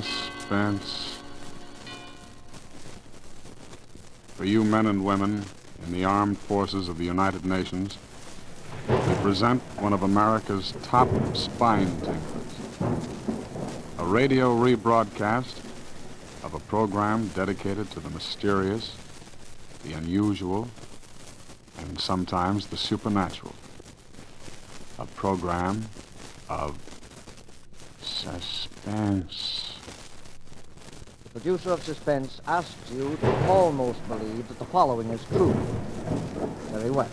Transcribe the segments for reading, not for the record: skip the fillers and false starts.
Suspense. For you men and women in the armed forces of the United Nations, we present one of America's top spine tinglers. A radio rebroadcast of a program dedicated to the mysterious, the unusual, and sometimes the supernatural. A program of suspense. The producer of Suspense asks you to almost believe that the following is true. Very well.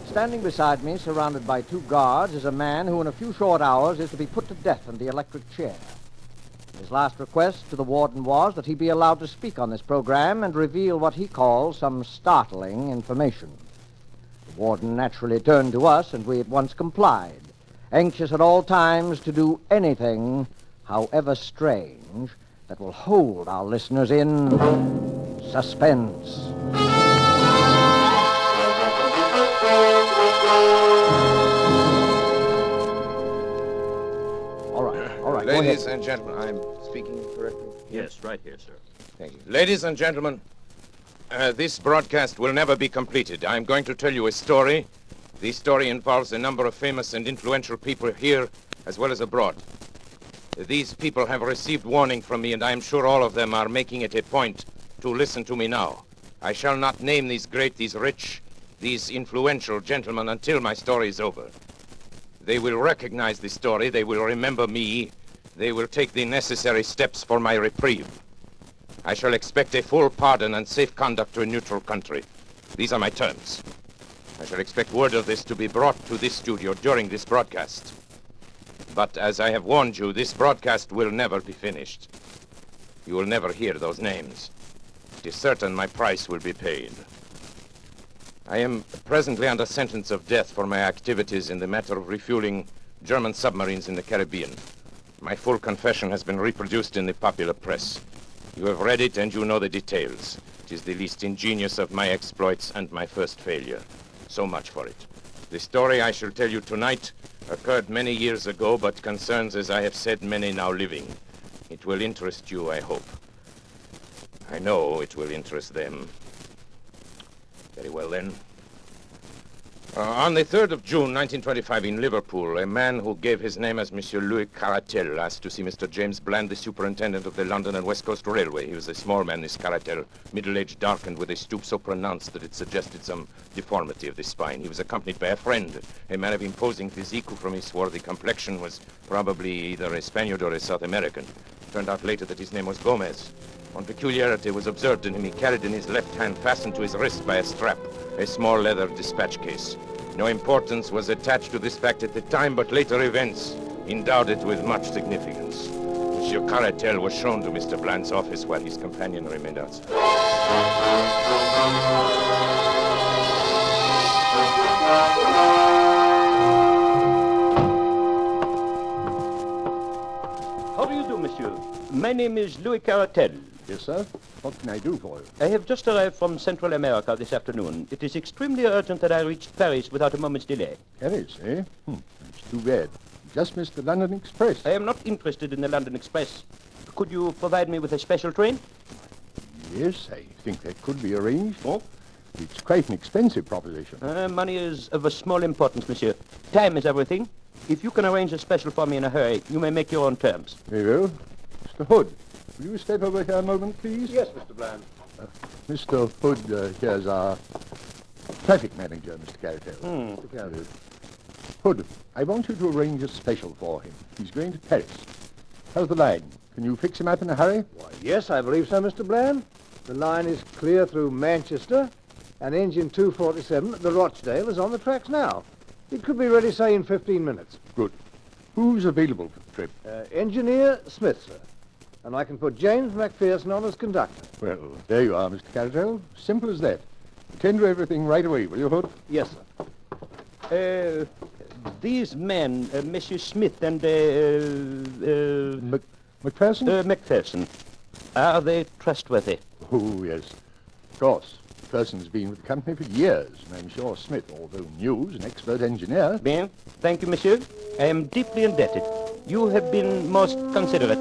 Standing beside me, surrounded by two guards, is a man who in a few short hours is to be put to death in the electric chair. His last request to the warden was that he be allowed to speak on this program and reveal what he calls some startling information. The warden naturally turned to us, and we at once complied, anxious at all times to do anything, however strange, that will hold our listeners in suspense. All right. Ladies and gentlemen, I'm speaking correctly? Yes, right here, sir. Thank you. Ladies and gentlemen, this broadcast will never be completed. I'm going to tell you a story. The story involves a number of famous and influential people here as well as abroad. These people have received warning from me, and I am sure all of them are making it a point to listen to me now. I shall not name these great, these rich, these influential gentlemen until my story is over. They will recognize the story, they will remember me, they will take the necessary steps for my reprieve. I shall expect a full pardon and safe conduct to a neutral country. These are my terms. I shall expect word of this to be brought to this studio during this broadcast. But as I have warned you, this broadcast will never be finished. You will never hear those names. It is certain my price will be paid. I am presently under sentence of death for my activities in the matter of refueling German submarines in the Caribbean. My full confession has been reproduced in the popular press. You have read it and you know the details. It is the least ingenious of my exploits and my first failure. So much for it. The story I shall tell you tonight occurred many years ago, but concerns, as I have said, many now living. It will interest you, I hope. I know it will interest them. Very well, then. On the 3rd of June, 1925, in Liverpool, a man who gave his name as Monsieur Louis Caratel asked to see Mr. James Bland, the superintendent of the London and West Coast Railway. He was a small man, this Caratel, middle-aged, darkened, with a stoop so pronounced that it suggested some deformity of the spine. He was accompanied by a friend, a man of imposing physique who, from his swarthy complexion, was probably either a Spaniard or a South American. It turned out later that his name was Gomez. One peculiarity was observed in him. He carried in his left hand, fastened to his wrist by a strap, a small leather dispatch case. No importance was attached to this fact at the time, but later events endowed it with much significance. Monsieur Caratel was shown to Mr. Bland's office while his companion remained outside. How do you do, monsieur? My name is Louis Caratel. Yes, sir. What can I do for you? I have just arrived from Central America this afternoon. It is extremely urgent that I reach Paris without a moment's delay. Paris, eh? That's too bad. Just missed the London Express. I am not interested in the London Express. Could you provide me with a special train? Yes, I think that could be arranged. Oh? It's quite an expensive proposition. Money is of a small importance, monsieur. Time is everything. If you can arrange a special for me in a hurry, you may make your own terms. Very well. Mr. Hood, will you step over here a moment, please? Yes, Mr. Bland. Mr. Hood, here's our traffic manager, Mr. Caratel. Mr. Caratel. Hood, I want you to arrange a special for him. He's going to Paris. How's the line? Can you fix him up in a hurry? Why, yes, I believe so, Mr. Bland. The line is clear through Manchester, and engine 247 at the Rochdale is on the tracks now. It could be ready, say, in 15 minutes. Good. Who's available for the trip? Engineer Smith, sir. And I can put James McPherson on as conductor. Well, there you are, Mr. Caratel. Simple as that. Attend to everything right away, will you, Hood? Yes, sir. These men, Monsieur Smith and, McPherson? McPherson, are they trustworthy? Oh, yes. Of course. Person's been with the company for years, and I'm sure Smith, although new, is an expert engineer. Bien. Thank you, monsieur. I am deeply indebted. You have been most considerate.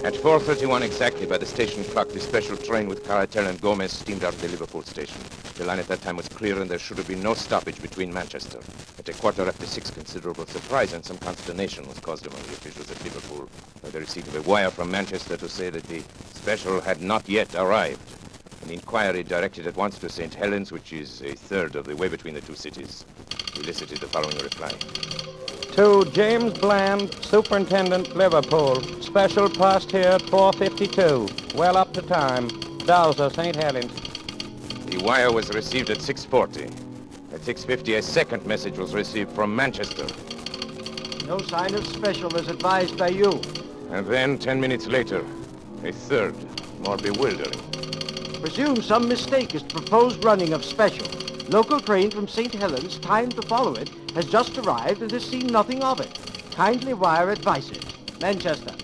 At 4:31 exactly by the station clock, the special train with Caratel and Gomez steamed out of the Liverpool station. The line at that time was clear and there should have been no stoppage between Manchester. At 6:15, considerable surprise and some consternation was caused among the officials at Liverpool by the receipt of a wire from Manchester to say that the special had not yet arrived. An inquiry directed at once to St. Helens, which is a third of the way between the two cities, elicited the following reply. To James Bland, Superintendent, Liverpool. Special passed here at 4:52. Well up to time. Dowser, St. Helens. The wire was received at 6:40. At 6:50, a second message was received from Manchester. No sign of special as advised by you. And then, 10 minutes later, a third, more bewildering. Presume some mistake is proposed running of special. Local train from St. Helens, timed to follow it, has just arrived and has seen nothing of it. Kindly wire advices. Manchester.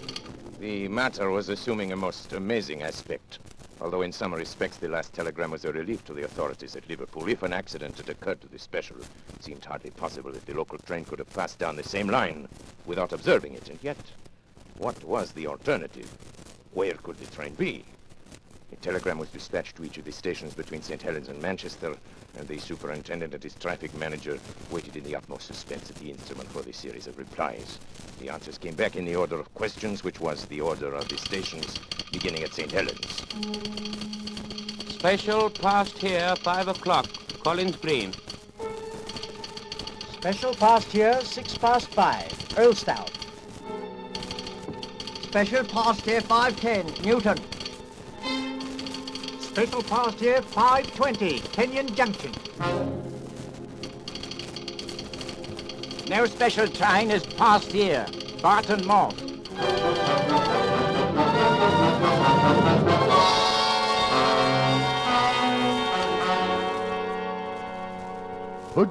The matter was assuming a most amazing aspect. Although in some respects the last telegram was a relief to the authorities at Liverpool. If an accident had occurred to the special, it seemed hardly possible that the local train could have passed down the same line without observing it. And yet, what was the alternative? Where could the train be? A telegram was dispatched to each of the stations between St. Helens and Manchester, and the superintendent and his traffic manager waited in the utmost suspense at the instrument for the series of replies. The answers came back in the order of questions, which was the order of the stations, beginning at St. Helens. Special passed here 5 o'clock. Collins Green. Special passed here 5:06, Earlstown. Special passed here 5:10, Newton. Special passed here 5:20, Kenyon Junction. No special train has passed here, Barton Moss. Hood,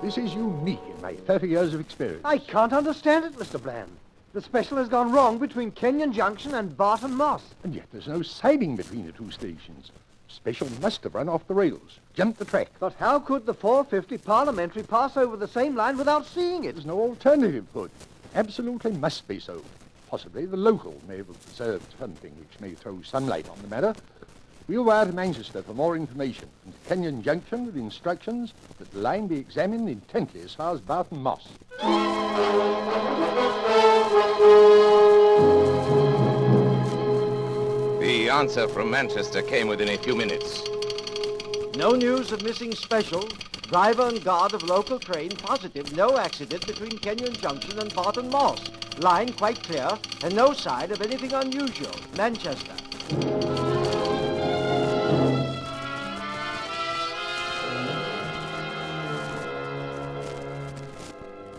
this is unique in my 30 years of experience. I can't understand it, Mr. Bland. The special has gone wrong between Kenyon Junction and Barton Moss. And yet there's no siding between the two stations. Special must have run off the rails, jumped the track. But how could the 450 Parliamentary pass over the same line without seeing it? There's no alternative, Hood. Absolutely must be so. Possibly the local may have observed something which may throw some light on the matter. We'll wire to Manchester for more information, and to Kenyon Junction with instructions that the line be examined intently as far as Barton Moss. The answer from Manchester came within a few minutes. No news of missing special. Driver and guard of local train positive no accident between Kenyon Junction and Barton Moss. Line quite clear and no sign of anything unusual. Manchester.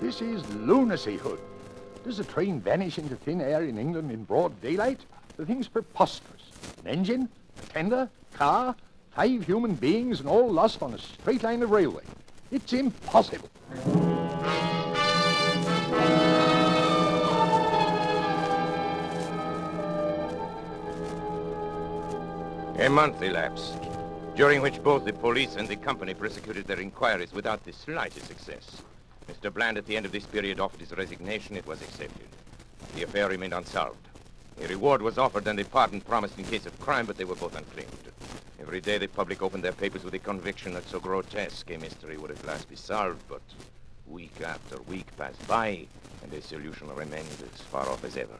This is lunacy, Hood. Does a train vanish into thin air in England in broad daylight? The thing's preposterous. An engine, a tender, car, 5 human beings, and all lost on a straight line of railway. It's impossible. A month elapsed, during which both the police and the company prosecuted their inquiries without the slightest success. Mr. Bland, at the end of this period, offered his resignation. It was accepted. The affair remained unsolved. A reward was offered and a pardon promised in case of crime, but they were both unclaimed. Every day the public opened their papers with the conviction that so grotesque a mystery would at last be solved, but week after week passed by, and a solution remained as far off as ever.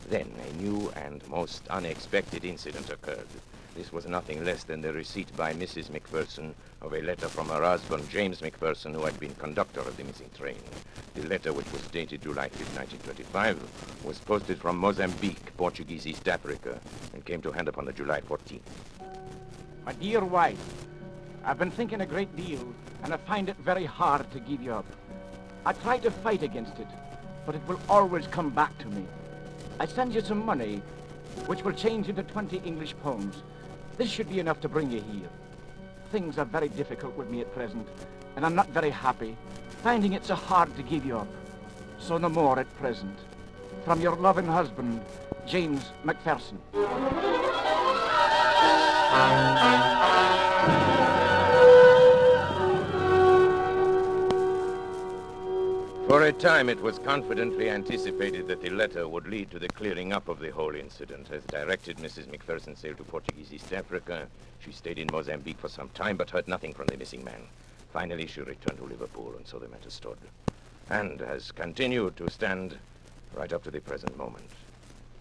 Then a new and most unexpected incident occurred. This was nothing less than the receipt by Mrs. McPherson of a letter from her husband, James McPherson, who had been conductor of the missing train. The letter, which was dated July 5, 1925, was posted from Mozambique, Portuguese East Africa, and came to hand upon the July 14th. My dear wife, I've been thinking a great deal, and I find it very hard to give you up. I try to fight against it, but it will always come back to me. I send you some money, which will change into 20 English pounds. This should be enough to bring you here. Things are very difficult with me at present, and I'm not very happy, finding it so hard to give you up. So no more at present. From your loving husband, James McPherson. For a time, it was confidently anticipated that the letter would lead to the clearing up of the whole incident. As directed, Mrs. McPherson sailed to Portuguese East Africa. She stayed in Mozambique for some time, but heard nothing from the missing man. Finally, she returned to Liverpool, and so the matter stood. And has continued to stand right up to the present moment.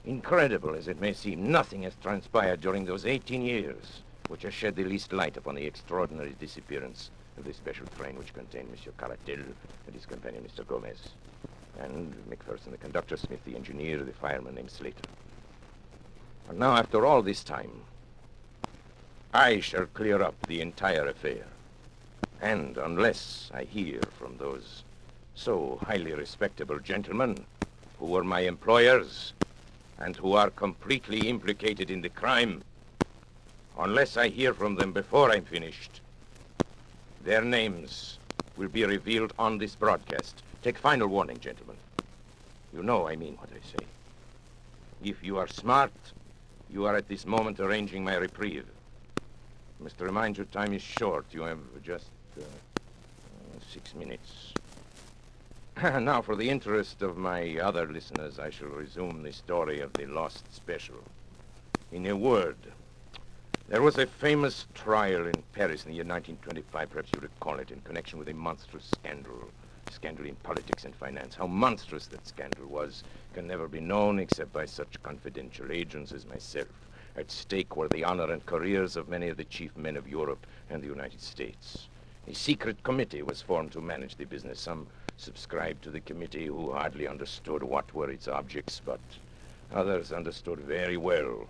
Incredible as it may seem, nothing has transpired during those 18 years which has shed the least light upon the extraordinary disappearance of the special train which contained Monsieur Caratel and his companion, Mr. Gomez. And McPherson, the conductor, Smith, the engineer, the fireman named Slater. And now, after all this time, I shall clear up the entire affair. And unless I hear from those so highly respectable gentlemen who were my employers and who are completely implicated in the crime, unless I hear from them before I'm finished, their names will be revealed on this broadcast. Take final warning, gentlemen. You know I mean what I say. If you are smart, you are at this moment arranging my reprieve. I must remind you, time is short. You have just 6 minutes. Now, for the interest of my other listeners, I shall resume the story of the lost special. In a word, there was a famous trial in Paris in the year 1925, perhaps you recall it, in connection with a monstrous scandal in politics and finance. How monstrous that scandal was can never be known except by such confidential agents as myself. At stake were the honor and careers of many of the chief men of Europe and the United States. A secret committee was formed to manage the business. Some subscribed to the committee who hardly understood what were its objects, but others understood very well.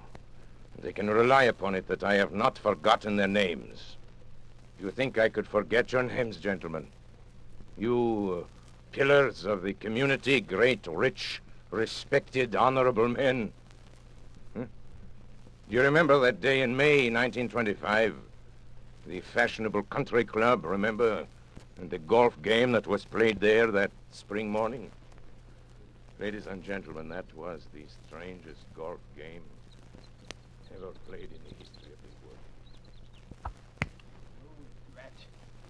They can rely upon it that I have not forgotten their names. Do you think I could forget your names, gentlemen? You pillars of the community, great, rich, respected, honorable men. Do you remember that day in May 1925? The fashionable country club, remember? And the golf game that was played there that spring morning? Ladies and gentlemen, that was the strangest golf game ever played in the history of the world. Oh, rat.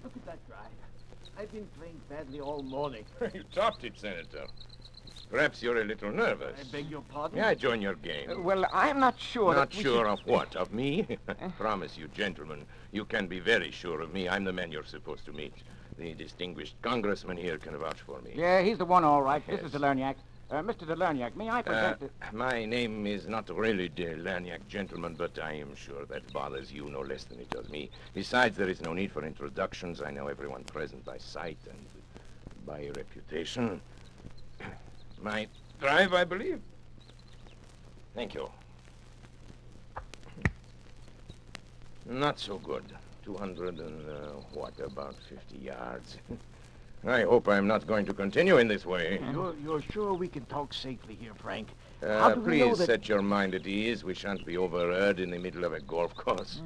Look at that drive. I've been playing badly all morning. You topped it, Senator. Perhaps you're a little nervous. I beg your pardon? May I join your game? Well, I'm not sure. Not sure of what? Of me? Promise you, gentlemen, you can be very sure of me. I'm the man you're supposed to meet. The distinguished congressman here can vouch for me. Yeah, he's the one, all right. Yes. This is de Lerniac. Mr. de Lerniac, may I present My name is not really de Lerniac, gentlemen, but I am sure that bothers you no less than it does me. Besides, there is no need for introductions. I know everyone present by sight and by reputation. My drive, I believe. Thank you. Not so good. 200 and, about 50 yards. I hope I'm not going to continue in this way. You're sure we can talk safely here, Frank? How do we know Please that... set your mind at ease. We shan't be overheard in the middle of a golf course.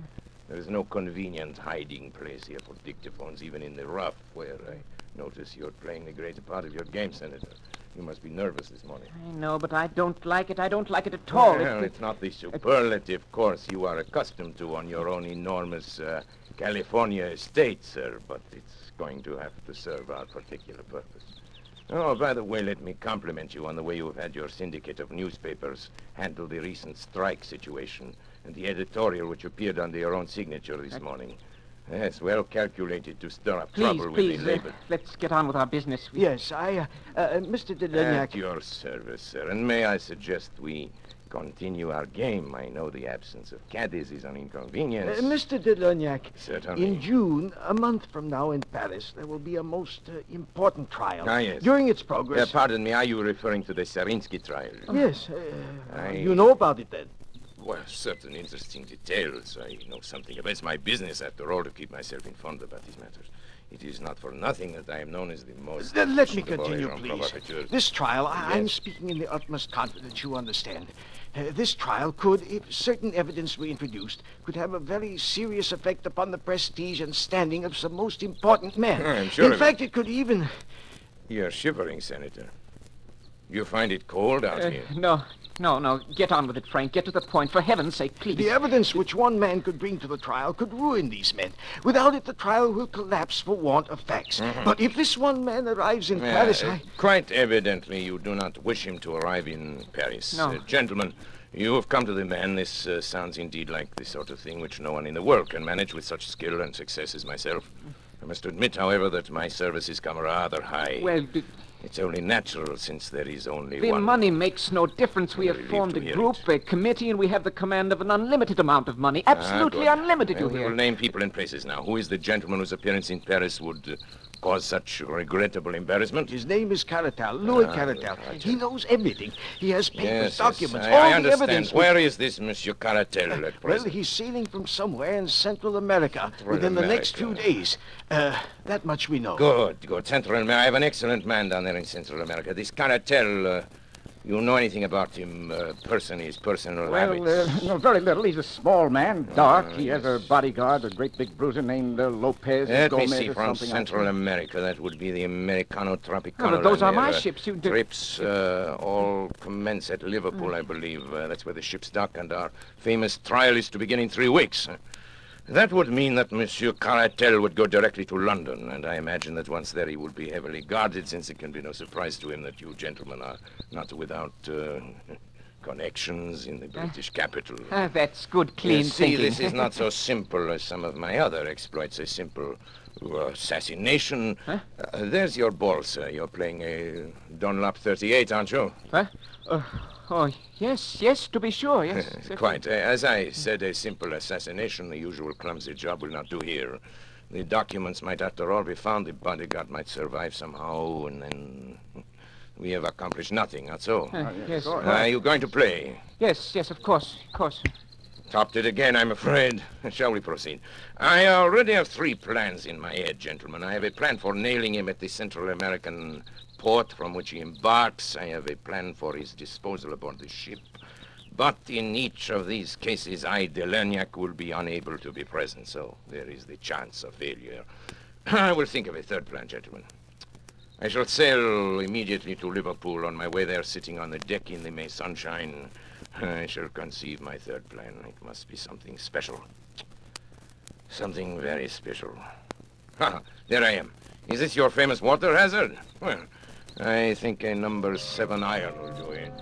There is no convenient hiding place here for dictaphones, even in the rough, where I notice you're playing the greater part of your game, Senator. You must be nervous this morning. I know, but I don't like it. I don't like it at all. Well, it's not the superlative course you are accustomed to on your own enormous California estate, sir, but it's going to have to serve our particular purpose. Oh, by the way, let me compliment you on the way you have had your syndicate of newspapers handle the recent strike situation and the editorial which appeared under your own signature this morning. Yes, well calculated to stir up trouble with the labor. Let's get on with our business. Yes, Mr. de Lerniac... At your service, sir. And may I suggest we continue our game? I know the absence of caddies is an inconvenience. Mr. de Lerniac, Certainly. in June, a month from now in Paris, there will be a most important trial. Ah, yes. During its progress... Pardon me, are you referring to the Sarinsky trial? Yes. I- You know about it, then? Well, certain interesting details. I know something of it. It's my business, after all, to keep myself informed about these matters. It is not for nothing that I am known as the most... Let me efficient of all continue, agents please. provocateurs. This trial, I'm Yes. speaking in the utmost confidence, you understand. This trial could, if certain evidence were introduced, could have a very serious effect upon the prestige and standing of some most important men. I'm sure In of fact, it could even... You're shivering, Senator. You find it cold out here? No, No, get on with it, Frank. Get to the point. For heaven's sake, please. The evidence which one man could bring to the trial could ruin these men. Without it, the trial will collapse for want of facts. But if this one man arrives in Paris, Quite evidently, you do not wish him to arrive in Paris. No. Gentlemen, you have come to the man. This sounds indeed like the sort of thing which no one in the world can manage with such skill and success as myself. I must admit, however, that my services come rather high. Well, It's only natural, since there is only the one. money makes no difference. We have Relieved formed to a hear group, a committee, and we have the command of an unlimited amount of money. Absolutely Good. unlimited, you We hear. will name people and places now. Who is the gentleman whose appearance in Paris would cause such regrettable embarrassment? his name is Caratal, Louis Caratal. He knows everything. He has papers, Yes, documents, I all the understand. evidence. Where is this Monsieur Caratel at Well, present? he's sailing from somewhere in Central America within the next few America. days. That much we know. Good. Central America. I have an excellent man down there in Central America. This Caratel, you know anything about him, his personal habits? No, very little. He's a small man, dark. He has a bodyguard, a great big bruiser named Lopez Let me Gomez see, or from something. Central America, that would be the Americano Tropicano. No, those are line my there. ships. You Trips all commence at Liverpool, I believe. That's where the ships dock, and our famous trial is to begin in 3 weeks. That would mean that Monsieur Caratel would go directly to London, and I imagine that once there he would be heavily guarded, since it can be no surprise to him that you gentlemen are not without connections in the British capital. That's good, clean You see, thinking. this is not so simple as some of my other exploits. A simple assassination. There's your ball, sir. You're playing a Dunlop 38, aren't you? Huh? Oh, yes, to be sure, yes. Quite. As I said, a simple assassination, the usual clumsy job, will not do here. The documents might, after all, be found. The bodyguard might survive somehow, and then we have accomplished nothing, not so. Yes. Are you going to play? Yes, of course. Topped it again, I'm afraid. Shall we proceed? I already have 3 plans in my head, gentlemen. I have a plan for nailing him at the Central American port from which he embarks. I have a plan for his disposal aboard the ship. But in each of these cases, I, Delagnac, will be unable to be present, so there is the chance of failure. I will think of a 3rd plan, gentlemen. I shall sail immediately to Liverpool. On my way there, sitting on the deck in the May sunshine, I shall conceive my 3rd plan. It must be something special. Something very special. There I am. Is this your famous water hazard? Well, I think a number 7 iron will do it.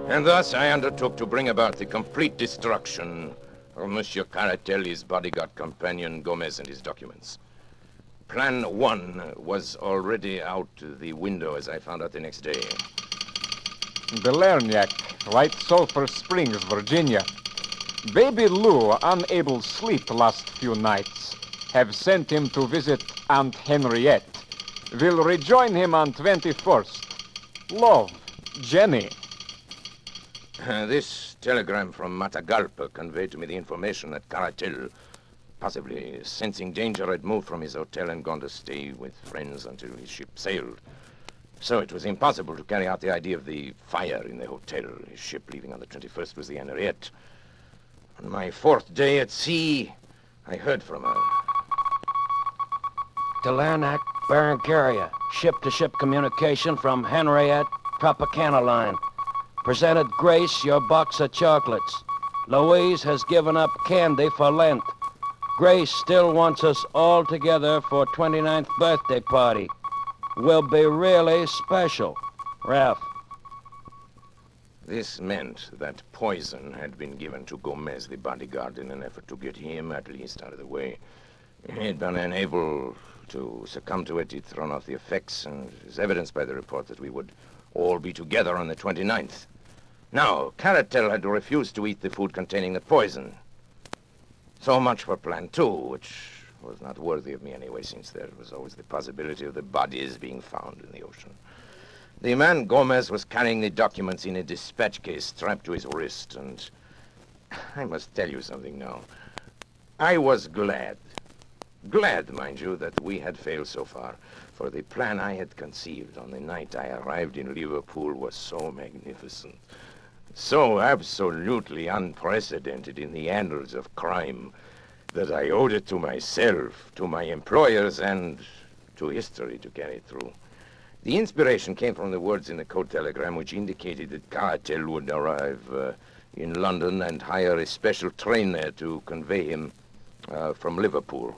And thus I undertook to bring about the complete destruction of Monsieur Caratel, his bodyguard companion, Gomez, and his documents. Plan 1 was already out the window, as I found out the next day. Belerniak, White Sulphur Springs, Virginia. Baby Lou, unable sleep last few nights, have sent him to visit Aunt Henriette. Will rejoin him on 21st. Love, Jenny. This telegram from Matagalpa conveyed to me the information that Caratel, possibly sensing danger, had moved from his hotel and gone to stay with friends until his ship sailed. So it was impossible to carry out the idea of the fire in the hotel. His ship leaving on the 21st was the Henriette. On my 4th day at sea, I heard from her. Delanac, Barrancaria. Ship-to-ship communication from Henriette, Tropicana line. Presented Grace your box of chocolates. Louise has given up candy for Lent. Grace still wants us all together for 29th birthday party. Will be really special. Ralph. This meant that poison had been given to Gomez, the bodyguard, in an effort to get him at least out of the way. He had been unable to succumb to it. He'd thrown off the effects, and is evidenced by the report that we would all be together on the 29th. Now, Caratel had refused to eat the food containing the poison. So much for Plan 2, which was not worthy of me anyway, since there was always the possibility of the bodies being found in the ocean. The man Gomez was carrying the documents in a dispatch case strapped to his wrist, and I must tell you something now. I was glad, mind you, that we had failed so far, for the plan I had conceived on the night I arrived in Liverpool was so magnificent, so absolutely unprecedented in the annals of crime, that I owed it to myself, to my employers, and to history to carry it through. The inspiration came from the words in the code telegram which indicated that Cartel would arrive in London and hire a special train there to convey him from Liverpool.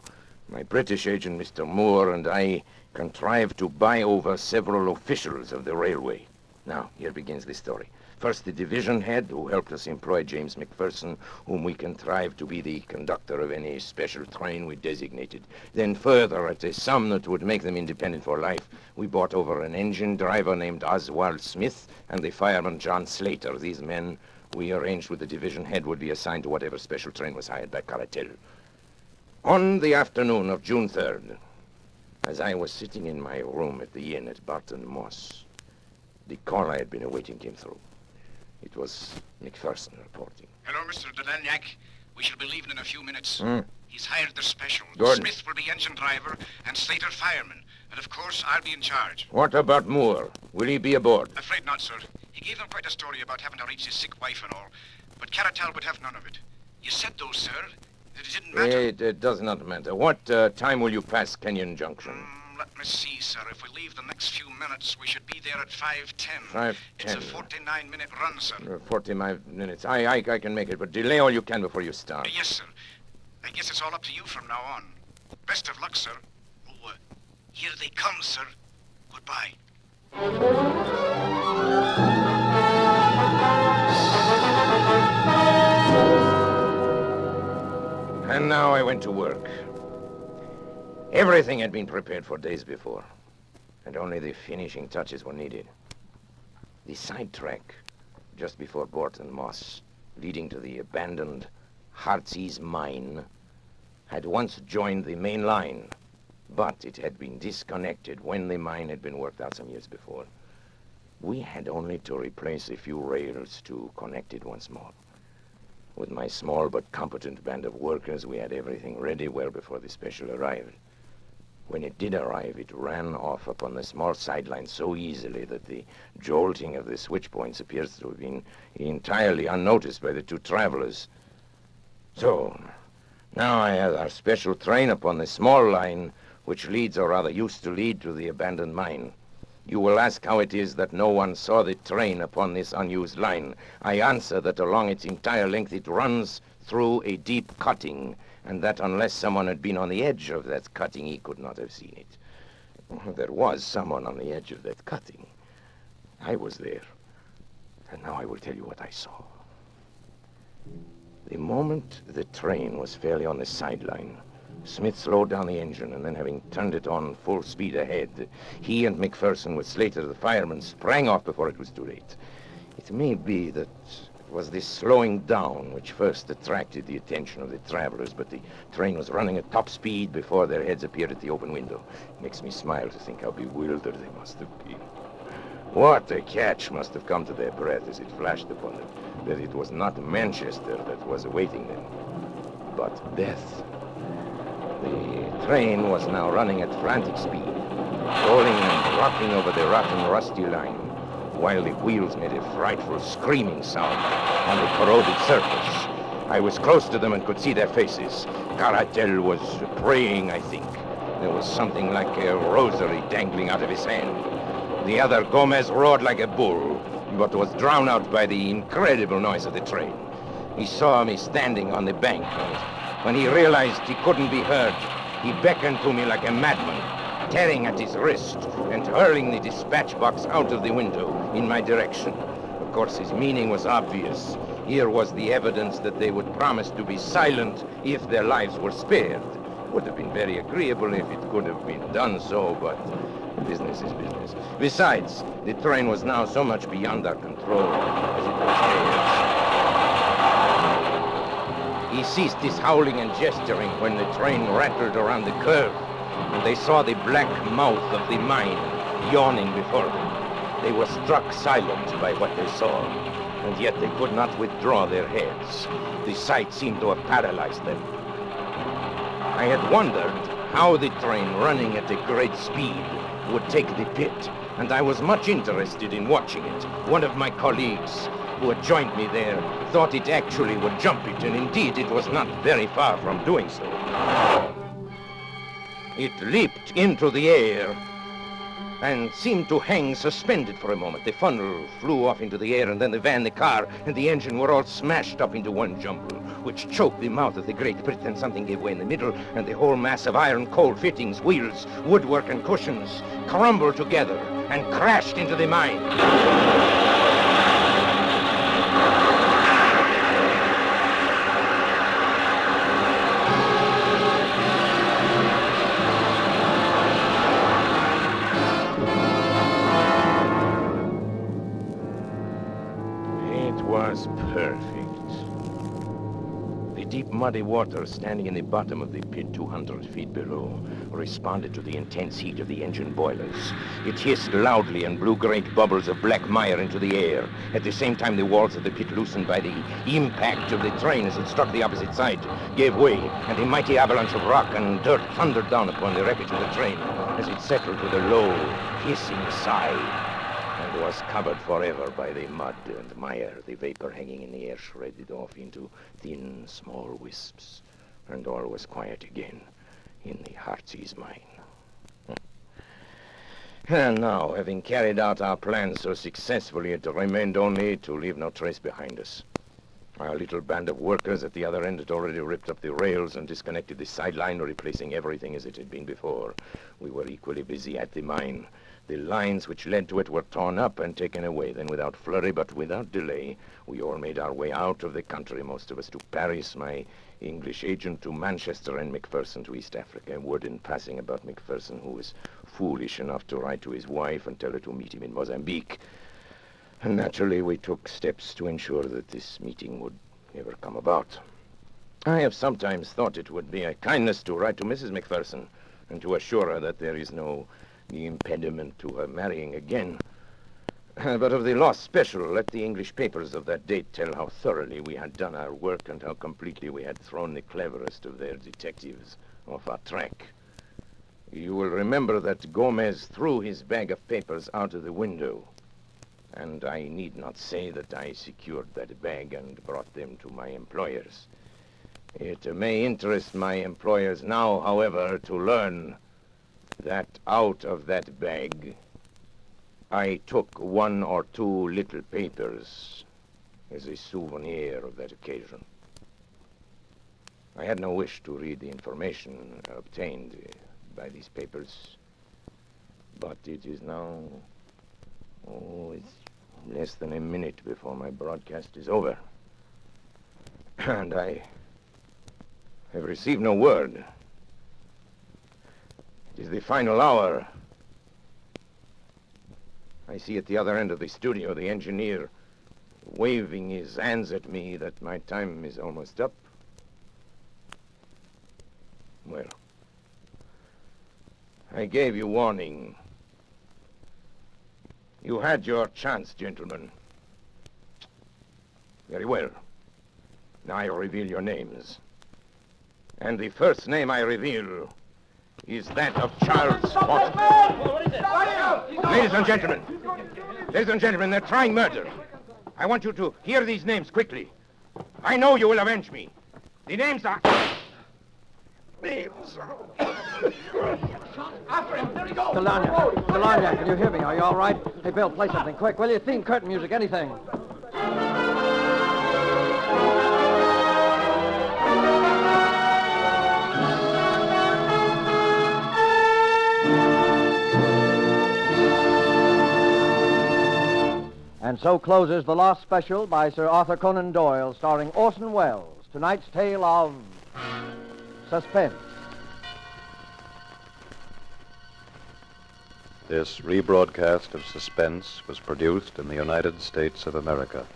My British agent, Mr. Moore, and I contrived to buy over several officials of the railway. Now, here begins the story. First, the division head, who helped us employ James McPherson, whom we contrived to be the conductor of any special train we designated. Then further, at a sum that would make them independent for life, we bought over an engine driver named Oswald Smith and the fireman John Slater. These men, we arranged with the division head, would be assigned to whatever special train was hired by Cartel. On the afternoon of June 3rd, as I was sitting in my room at the inn at Barton Moss, the call I had been awaiting came through. It was McPherson reporting. Hello, Mr. Delanyak. We shall be leaving in a few minutes. He's hired the special. Good. Smith will be engine driver and Slater fireman. And of course, I'll be in charge. What about Moore? Will he be aboard? Afraid not, sir. He gave them quite a story about having to reach his sick wife and all. But Caratal would have none of it. You said, though, sir, that it didn't matter. It does not matter. What time will you pass Kenyon Junction? Let me see, sir. If we leave the next few minutes, we should be there at 5:10. 5:10. It's a 49-minute run, sir. 45 minutes. I can make it, but delay all you can before you start. Yes, sir. I guess it's all up to you from now on. Best of luck, sir. Oh, here they come, sir. Goodbye. And now I went to work. Everything had been prepared for days before, and only the finishing touches were needed. The sidetrack, just before Barton Moss, leading to the abandoned Heartsease mine, had once joined the main line, but it had been disconnected when the mine had been worked out some years before. We had only to replace a few rails to connect it once more. With my small but competent band of workers, we had everything ready well before the special arrived. When it did arrive, it ran off upon the small sideline so easily that the jolting of the switch points appears to have been entirely unnoticed by the two travelers. So, now I have our special train upon the small line which leads, or rather used to lead, to the abandoned mine. You will ask how it is that no one saw the train upon this unused line. I answer that along its entire length it runs through a deep cutting, and that unless someone had been on the edge of that cutting, he could not have seen it. There was someone on the edge of that cutting. I was there. And now I will tell you what I saw. The moment the train was fairly on the sideline, Smith slowed down the engine, and then having turned it on full speed ahead, he and McPherson, with Slater the fireman, sprang off before it was too late. It may be that it was this slowing down which first attracted the attention of the travelers, but the train was running at top speed before their heads appeared at the open window. It makes me smile to think how bewildered they must have been. What a catch must have come to their breath as it flashed upon them, that it was not Manchester that was awaiting them, but death. The train was now running at frantic speed, rolling and rocking over the rotten, rusty line, while the wheels made a frightful screaming sound on the corroded surface. I was close to them and could see their faces. Caratel was praying, I think. There was something like a rosary dangling out of his hand. The other, Gomez, roared like a bull, but was drowned out by the incredible noise of the train. He saw me standing on the bank, and when he realized he couldn't be heard, he beckoned to me like a madman, tearing at his wrist and hurling the dispatch box out of the window in my direction. Of course, his meaning was obvious. Here was the evidence that they would promise to be silent if their lives were spared. It would have been very agreeable if it could have been done so, but business is business. Besides, the train was now so much beyond our control as it was theirs. He ceased his howling and gesturing when the train rattled around the curve, and they saw the black mouth of the mine yawning before them. They were struck silent by what they saw, and yet they could not withdraw their heads. The sight seemed to have paralyzed them. I had wondered how the train, running at a great speed, would take the pit, and I was much interested in watching it. One of my colleagues, who had joined me there thought it actually would jump it, and indeed it was not very far from doing so. It leaped into the air and seemed to hang suspended for a moment. The funnel flew off into the air, and then the van, the car, and the engine were all smashed up into one jumble, which choked the mouth of the Great Britain. Something gave way in the middle, and the whole mass of iron, coal fittings, wheels, woodwork, and cushions crumbled together and crashed into the mine. Was perfect. The deep muddy water standing in the bottom of the pit 200 feet below responded to the intense heat of the engine boilers. It hissed loudly and blew great bubbles of black mire into the air. At the same time, the walls of the pit, loosened by the impact of the train as it struck the opposite side, gave way, and a mighty avalanche of rock and dirt thundered down upon the wreckage of the train as it settled with a low, hissing sigh, and was covered forever by the mud and mire. The vapor hanging in the air shredded off into thin, small wisps, and all was quiet again in the Heartsease mine. And now, having carried out our plan so successfully, it remained only to leave no trace behind us. Our little band of workers at the other end had already ripped up the rails and disconnected the sideline, replacing everything as it had been before. We were equally busy at the mine. The lines which led to it were torn up and taken away. Then, without flurry but without delay, we all made our way out of the country, most of us to Paris, my English agent to Manchester, and McPherson to East Africa. Word in passing about McPherson, who was foolish enough to write to his wife and tell her to meet him in Mozambique. And naturally, we took steps to ensure that this meeting would never come about. I have sometimes thought it would be a kindness to write to Mrs. McPherson and to assure her that there is no impediment to her marrying again. But of the lost special, let the English papers of that date tell how thoroughly we had done our work and how completely we had thrown the cleverest of their detectives off our track. You will remember that Gomez threw his bag of papers out of the window, and I need not say that I secured that bag and brought them to my employers. It may interest my employers now, however, to learn that out of that bag, I took one or two little papers as a souvenir of that occasion. I had no wish to read the information obtained by these papers, but it is now, it's less than a minute before my broadcast is over. And I have received no word. It is the final hour. I see at the other end of the studio the engineer waving his hands at me that my time is almost up. Well, I gave you warning. You had your chance, gentlemen. Very well. Now I reveal your names. And the first name I reveal is that of Charles Watson. Ladies and gentlemen, they're trying murder. I want you to hear these names quickly. I know you will avenge me. The names are... After him! There he goes! Delania, can you hear me? Are you all right? Hey, Bill, play something quick, will you? Theme, curtain music, anything. And so closes the Lost Special by Sir Arthur Conan Doyle, starring Orson Welles. Tonight's tale of Suspense. This rebroadcast of Suspense was produced in the United States of America.